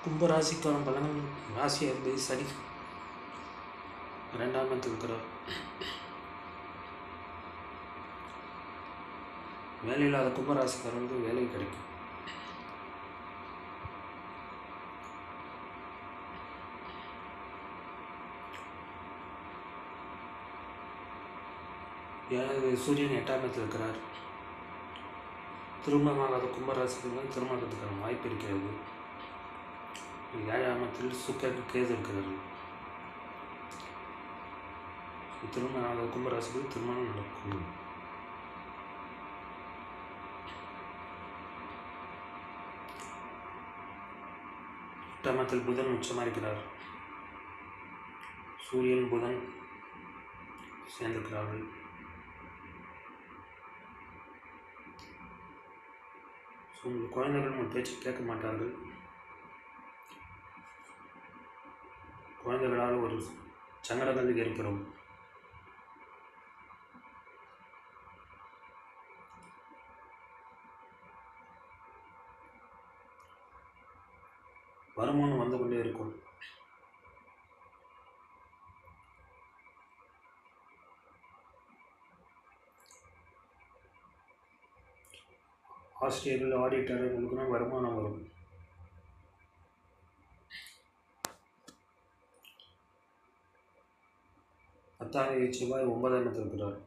கும்பராசிக்கான பலன்கள். ராசி அதிபதி சனி 2ஆம் இடத்தில் இருக்கிறார். வேலை இல்லாத கும்பராசிக்காரர்களுக்கு வேலை கிடைக்கும். சூரியன் 8ஆம் இடத்தில் இருக்கிறார். திருமணமாகாத கும்பராசிக்கு திருமணத்துக்கான வாய்ப்பு இருக்கிறது. 7ஆம் இடத்தில் சுக்கிரன் கேது இருக்கிறார்கள். திருமணமாகாத கும்பராசிக்கு திருமணம் நடக்கும். எட்டாம் இடத்தில் புதன் உச்சமாக இருக்கிறார். சூரியன் புதன் சேர்ந்திருக்கிறார்கள். உங்கள் குழந்தைகள் உங்கள் பேச்சு கேட்க மாட்டார்கள். குழந்தைகளால் ஒரு சங்கடங்கள் ஏற்படும். வருமானம் வந்து கொண்டே இருக்கும். ஆசிரியர்கள் ஆடிட்டர்களுக்குனா வருமானம் வரும். பத்தாம் செவ்வாய் 9ஆம் இடத்தில் இருக்கிறார்.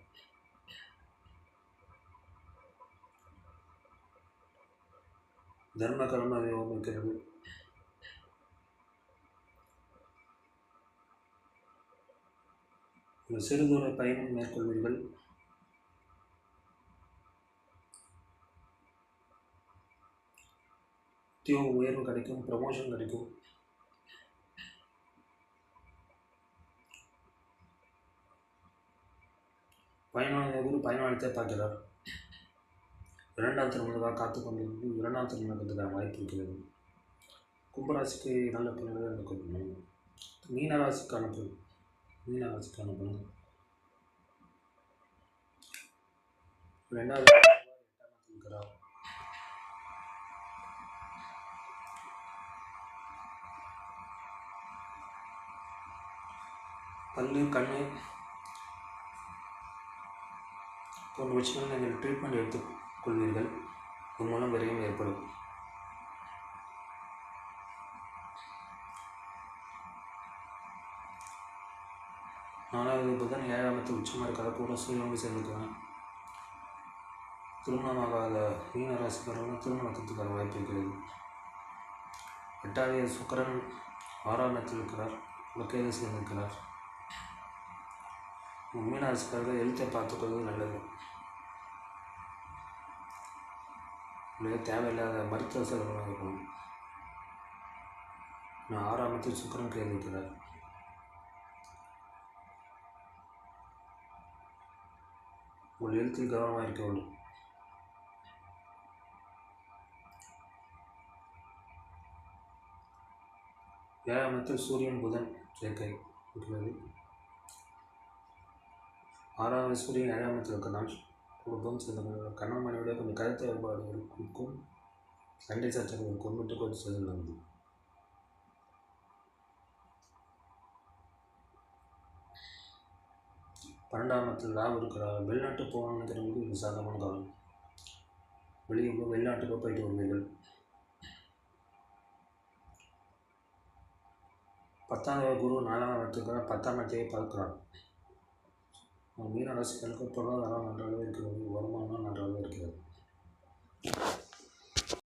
தர்ம கர்ம யோகம் இருக்கிறது. சிறுதூர பயணம் மேற்கொள்வீர்கள். உத்தியோக உயர்வு கிடைக்கும். ப்ரமோஷன் கிடைக்கும். பயனாளத்தை பார்க்கிறார். 2ஆம் திருமணத்துக்காக காத்துக்கொண்டிருந்து 2ஆம் திருமணத்துக்கான வாய்ப்பு இருக்கிறது. கும்பராசிக்கு நல்ல பலன்கள் எடுக்கணும். மீனராசிக்கான பலன் 2ஆவது இருக்கிறார். பல்லு கண்ணு போன்ற விஷயங்கள் நீங்கள் ட்ரீட்மெண்ட் எடுத்துக்கொள்வீர்கள். இதன் மூலம் விரைவில் ஏற்படும். நாலாவது புதன் 7ஆம் இடத்தில் உச்சமாக இருக்கிற கூட சூரியனோடு சேர்ந்துக்கிறாங்க. திருமணமாகாத மீனராசிக்காரர்கள் திருமணத்துக்கான வாய்ப்பு இருக்கிறது. 8ஆவது சுக்கிரன் 6ஆம் இடத்தில் இருக்கிறார். கேது சேர்ந்திருக்கிறார். மீனராசிக்காரர்கள் எழுத்தை பார்த்துக்கொள்வது நல்லது. தேவையில்லாத மருத்துவ செலவுகளாக இருக்கும். 6ஆம் இடத்தில் சுக்கிரன் கேது இருக்கிறார். உங்கள் எழுத்தில் கவனமாக இருக்க வேண்டும். ஏழாம் இடத்தில் சூரியன் புதன் சேர்க்கை இருக்கிறது. 6ஆவது சூரியன் 7ஆம் இடத்தில் இருக்கிறால் குடும்பம் சேர்ந்த கணவன் மனைவியோட கொஞ்சம் கருத்து வேறுபாடுகளுக்கும் சண்டை சச்சரவுகளுக்கும் விட்டு கொடுத்து செல்லுகிறது. 12ஆம் இடத்தில் ராகு இருக்கிறார். வெளிநாட்டு போகணும்னு நினைக்கிறவங்களுக்கு இது சாதகமான காலம். வெளிநாட்டுக்கு போயிட்டு வருவீர்கள். 10ஆம் குரு 4ஆம் இடத்துக்கு 10ஆம் இடத்தையே பார்க்கிறார். மீனராசிகளுக்கு பொருளாதாரம் நன்றாக இருக்கிறது. வருமானம் நன்றாக இருக்கிறது.